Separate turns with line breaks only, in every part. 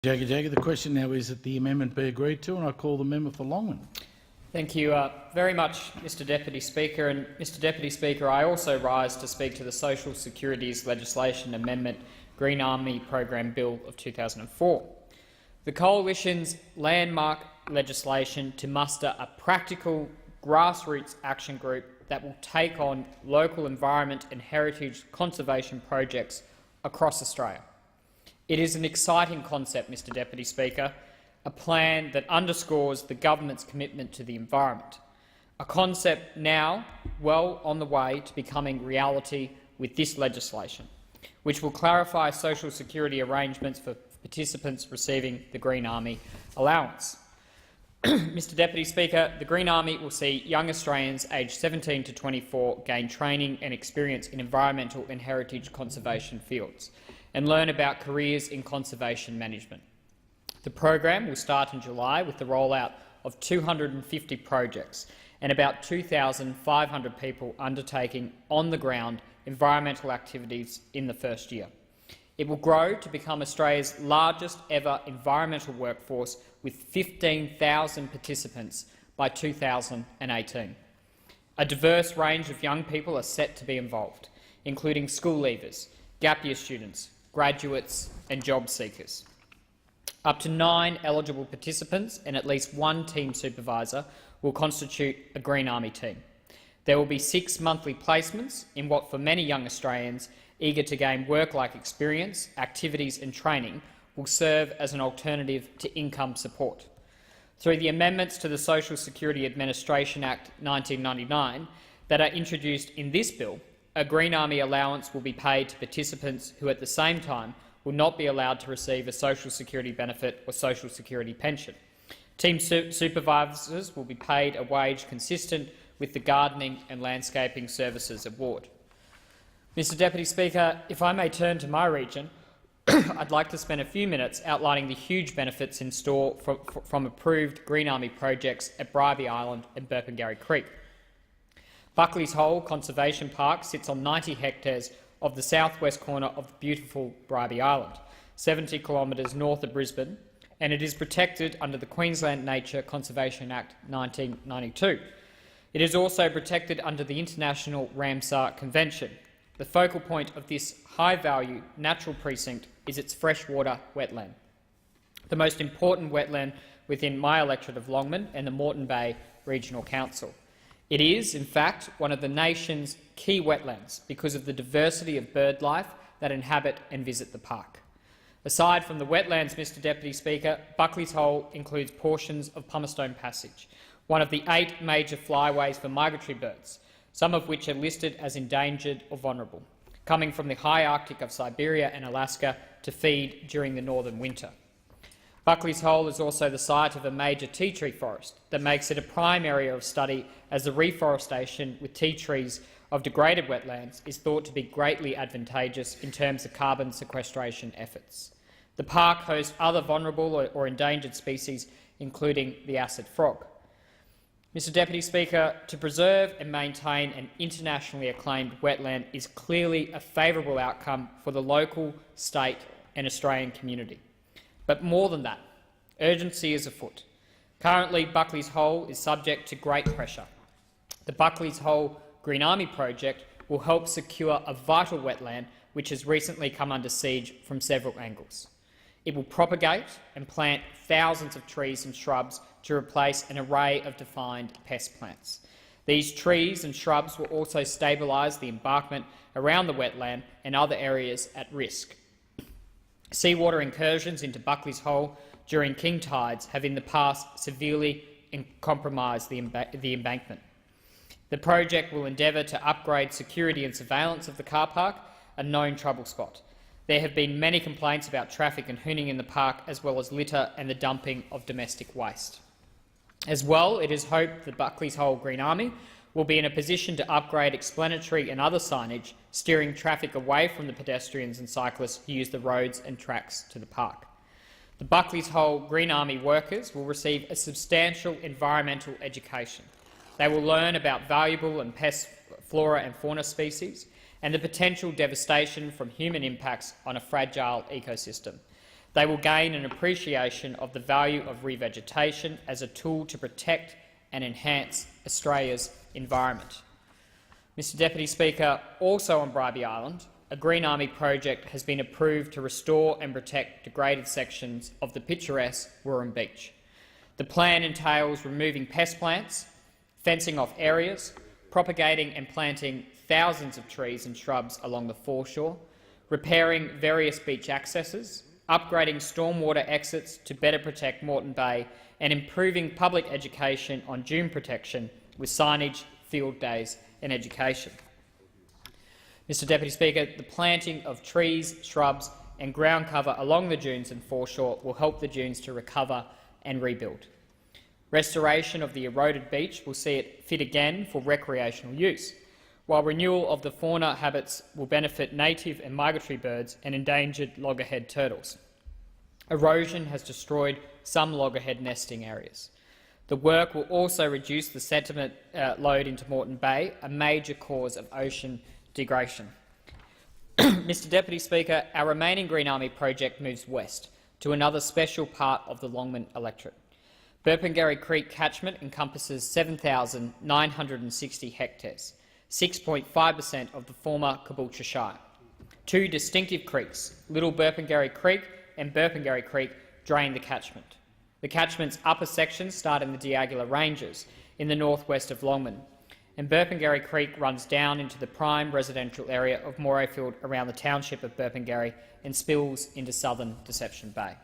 The question now is that the amendment be agreed to, and I call the member for Longman.
Thank you very much, Mr Deputy Speaker. And Mr Deputy Speaker, I also rise to speak to the Social Securities Legislation Amendment Green Army Program Bill of 2004. The Coalition's landmark legislation to muster a practical grassroots action group that will take on local environment and heritage conservation projects across Australia. It is an exciting concept, Mr Deputy Speaker, a plan that underscores the government's commitment to the environment, a concept now well on the way to becoming reality with this legislation, which will clarify social security arrangements for participants receiving the Green Army allowance. Mr Deputy Speaker, the Green Army will see young Australians aged 17 to 24 gain training and experience in environmental and heritage conservation fields and learn about careers in conservation management. The program will start in July with the rollout of 250 projects and about 2,500 people undertaking on-the-ground environmental activities in the first year. It will grow to become Australia's largest ever environmental workforce with 15,000 participants by 2018. A diverse range of young people are set to be involved, including school leavers, gap year students, graduates and job seekers. Up to 9 eligible participants and at least 1 team supervisor will constitute a Green Army team. There will be 6 monthly placements in what, for many young Australians eager to gain work-like experience, activities and training, will serve as an alternative to income support. Through the amendments to the Social Security Administration Act 1999 that are introduced in this bill, a Green Army allowance will be paid to participants who at the same time will not be allowed to receive a social security benefit or social security pension. Team supervisors will be paid a wage consistent with the Gardening and Landscaping Services Award. Mr Deputy Speaker, if I may turn to my region, I'd like to spend a few minutes outlining the huge benefits in store from approved Green Army projects at Bribie Island and Burpengary Creek. Buckley's Hole Conservation Park sits on 90 hectares of the southwest corner of the beautiful Bribie Island, 70 kilometres north of Brisbane, and it is protected under the Queensland Nature Conservation Act 1992. It is also protected under the International Ramsar Convention. The focal point of this high-value natural precinct is its freshwater wetland, the most important wetland within my electorate of Longman and the Moreton Bay Regional Council. It is, in fact, one of the nation's key wetlands because of the diversity of bird life that inhabit and visit the park. Aside from the wetlands, Mr Deputy Speaker, Buckley's Hole includes portions of Pumicestone Passage, one of the 8 major flyways for migratory birds, some of which are listed as endangered or vulnerable, coming from the high Arctic of Siberia and Alaska to feed during the northern winter. Buckley's Hole is also the site of a major tea tree forest that makes it a prime area of study, as the reforestation with tea trees of degraded wetlands is thought to be greatly advantageous in terms of carbon sequestration efforts. The park hosts other vulnerable or endangered species, including the acid frog. Mr Deputy Speaker, to preserve and maintain an internationally acclaimed wetland is clearly a favourable outcome for the local, state and Australian community. But more than that, urgency is afoot. Currently, Buckley's Hole is subject to great pressure. The Buckley's Hole Green Army project will help secure a vital wetland which has recently come under siege from several angles. It will propagate and plant thousands of trees and shrubs to replace an array of defined pest plants. These trees and shrubs will also stabilise the embankment around the wetland and other areas at risk. Seawater incursions into Buckley's Hole during king tides have in the past severely compromised the embankment. The project will endeavour to upgrade security and surveillance of the car park, a known trouble spot. There have been many complaints about traffic and hooning in the park, as well as litter and the dumping of domestic waste. As well, it is hoped that Buckley's Hole Green Army will be in a position to upgrade explanatory and other signage, steering traffic away from the pedestrians and cyclists who use the roads and tracks to the park. The Buckley's Hole Green Army workers will receive a substantial environmental education. They will learn about valuable and pest flora and fauna species and the potential devastation from human impacts on a fragile ecosystem. They will gain an appreciation of the value of revegetation as a tool to protect and enhance Australia's environment. Mr Deputy Speaker, also on Bribie Island, a Green Army project has been approved to restore and protect degraded sections of the picturesque Wirrum Beach. The plan entails removing pest plants, fencing off areas, propagating and planting thousands of trees and shrubs along the foreshore, repairing various beach accesses, upgrading stormwater exits to better protect Moreton Bay, and improving public education on dune protection with signage, field days and education. Mr Deputy Speaker, the planting of trees, shrubs and ground cover along the dunes and foreshore will help the dunes to recover and rebuild. Restoration of the eroded beach will see it fit again for recreational use, while renewal of the fauna habits will benefit native and migratory birds and endangered loggerhead turtles. Erosion has destroyed some loggerhead nesting areas. The work will also reduce the sediment load into Moreton Bay, a major cause of ocean degradation. Mr Deputy Speaker, our remaining Green Army project moves west to another special part of the Longman electorate. Burpengary Creek catchment encompasses 7,960 hectares, 6.5% of the former Caboolture Shire. Two distinctive creeks, Little Burpengary Creek and Burpengary Creek, drain the catchment. The catchment's upper sections start in the Diagula Ranges in the northwest of Longman, and Burpengary Creek runs down into the prime residential area of Morayfield around the township of Burpengary and spills into southern Deception Bay.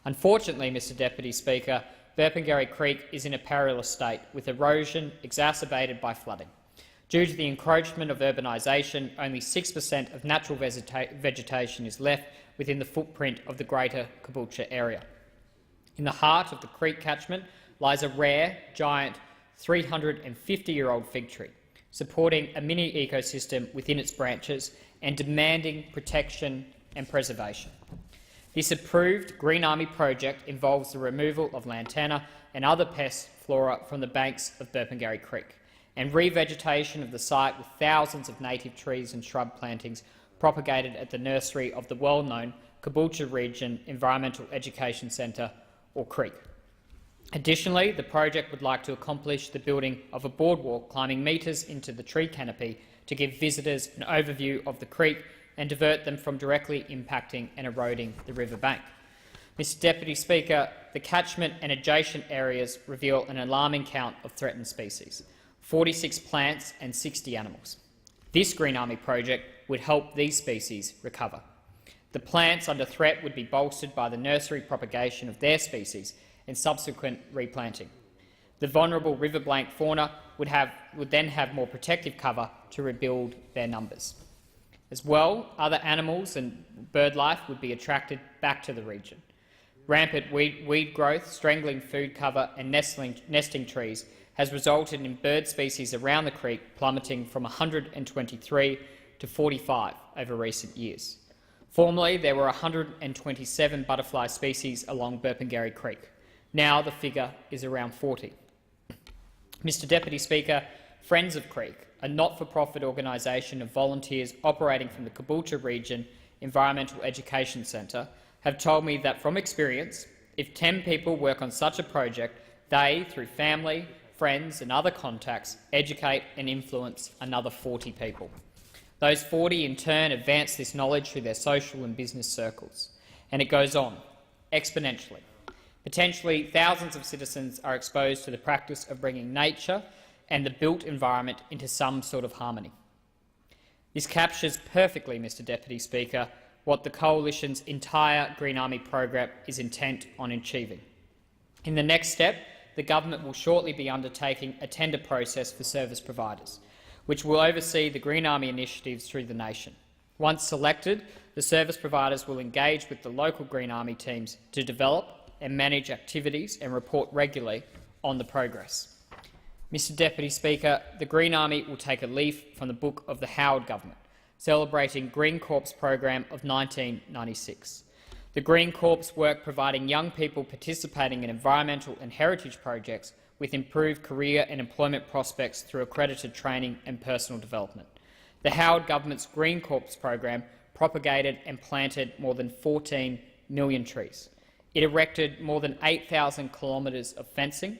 Unfortunately, Mr Deputy Speaker, Burpengary Creek is in a perilous state, with erosion exacerbated by flooding. Due to the encroachment of urbanisation, only 6% of natural vegetation is left within the footprint of the greater Caboolture area. In the heart of the creek catchment lies a rare, giant 350-year-old fig tree, supporting a mini ecosystem within its branches and demanding protection and preservation. This approved Green Army project involves the removal of lantana and other pest flora from the banks of Burpengary Creek and revegetation of the site with thousands of native trees and shrub plantings propagated at the nursery of the well-known Caboolture Region Environmental Education Centre, or CREEC. Additionally, the project would like to accomplish the building of a boardwalk climbing metres into the tree canopy to give visitors an overview of the creek and divert them from directly impacting and eroding the riverbank. Mr Deputy Speaker, the catchment and adjacent areas reveal an alarming count of threatened species, 46 plants and 60 animals. This Green Army project would help these species recover. The plants under threat would be bolstered by the nursery propagation of their species and subsequent replanting. The vulnerable riverbank fauna would then have more protective cover to rebuild their numbers. As well, other animals and bird life would be attracted back to the region. Rampant weed growth, strangling food cover and nesting trees has resulted in bird species around the creek plummeting from 123 to 45 over recent years. Formerly, there were 127 butterfly species along Burpengary Creek. Now the figure is around 40. Mr Deputy Speaker, Friends of Creek, a not-for-profit organisation of volunteers operating from the Caboolture Region Environmental Education Centre, have told me that from experience, if 10 people work on such a project, they, through family, friends and other contacts, educate and influence another 40 people. Those 40 in turn advance this knowledge through their social and business circles. And it goes on, exponentially. Potentially, thousands of citizens are exposed to the practice of bringing nature and the built environment into some sort of harmony. This captures perfectly, Mr Deputy Speaker, what the Coalition's entire Green Army program is intent on achieving. In the next step, the government will shortly be undertaking a tender process for service providers, which will oversee the Green Army initiatives through the nation. Once selected, the service providers will engage with the local Green Army teams to develop and manage activities and report regularly on the progress. Mr Deputy Speaker, the Green Army will take a leaf from the book of the Howard government, celebrating Green Corps program of 1996. The Green Corps work providing young people participating in environmental and heritage projects with improved career and employment prospects through accredited training and personal development. The Howard government's Green Corps program propagated and planted more than 14 million trees. It erected more than 8,000 kilometres of fencing.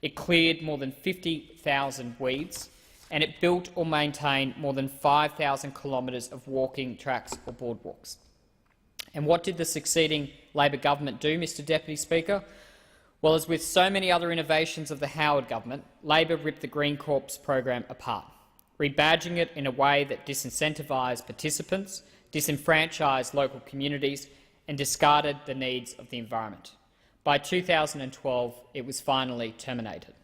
It cleared more than 50,000 weeds, and it built or maintained more than 5,000 kilometres of walking tracks or boardwalks. And what did the succeeding Labor government do, Mr Deputy Speaker? Well, as with so many other innovations of the Howard government, Labor ripped the Green Corps program apart, rebadging it in a way that disincentivised participants, disenfranchised local communities and discarded the needs of the environment. By 2012, it was finally terminated.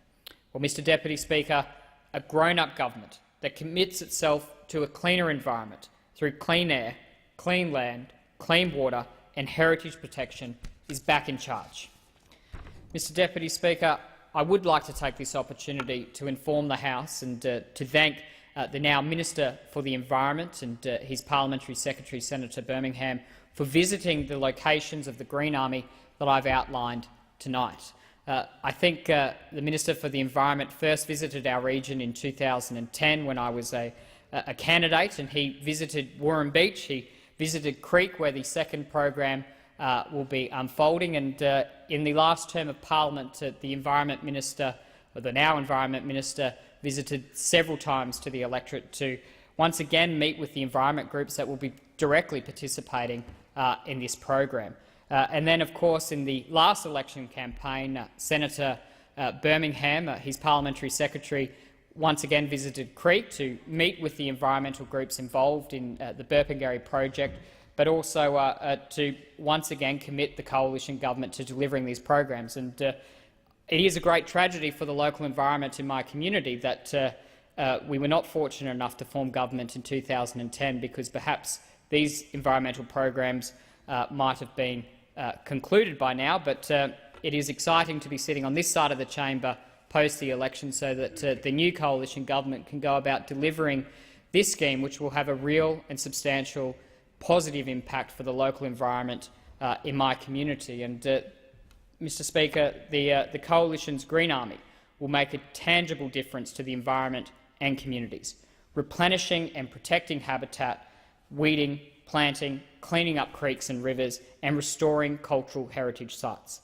Well, Mr Deputy Speaker, a grown-up government that commits itself to a cleaner environment through clean air, clean land, clean water and heritage protection is back in charge. Mr Deputy Speaker, I would like to take this opportunity to inform the House and to thank the now Minister for the Environment and his Parliamentary Secretary, Senator Birmingham, for visiting the locations of the Green Army that I've outlined tonight. I think the Minister for the Environment first visited our region in 2010 when I was a candidate, and he visited Warren Beach. He visited Creek, where the second program will be unfolding. And in the last term of Parliament, the Environment Minister, or the now Environment Minister, visited several times to the electorate to once again meet with the environment groups that will be directly participating in this program. And then, of course, in the last election campaign, Senator Birmingham, his Parliamentary Secretary, once again visited Creek to meet with the environmental groups involved in the Burpengary project, but also to once again commit the coalition government to delivering these programs. And it is a great tragedy for the local environment in my community that we were not fortunate enough to form government in 2010, because perhaps these environmental programs might have been concluded by now. But it is exciting to be sitting on this side of the chamber post the election so that the new coalition government can go about delivering this scheme, which will have a real and substantial positive impact for the local environment in my community. And, Mr Speaker, the Coalition's Green Army will make a tangible difference to the environment and communities, replenishing and protecting habitat, weeding, planting, cleaning up creeks and rivers and restoring cultural heritage sites.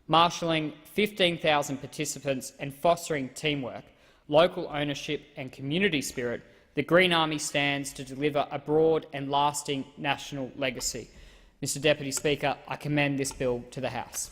Marshalling 15,000 participants and fostering teamwork, local ownership and community spirit, the Green Army stands to deliver a broad and lasting national legacy. Mr Deputy Speaker, I commend this bill to the House.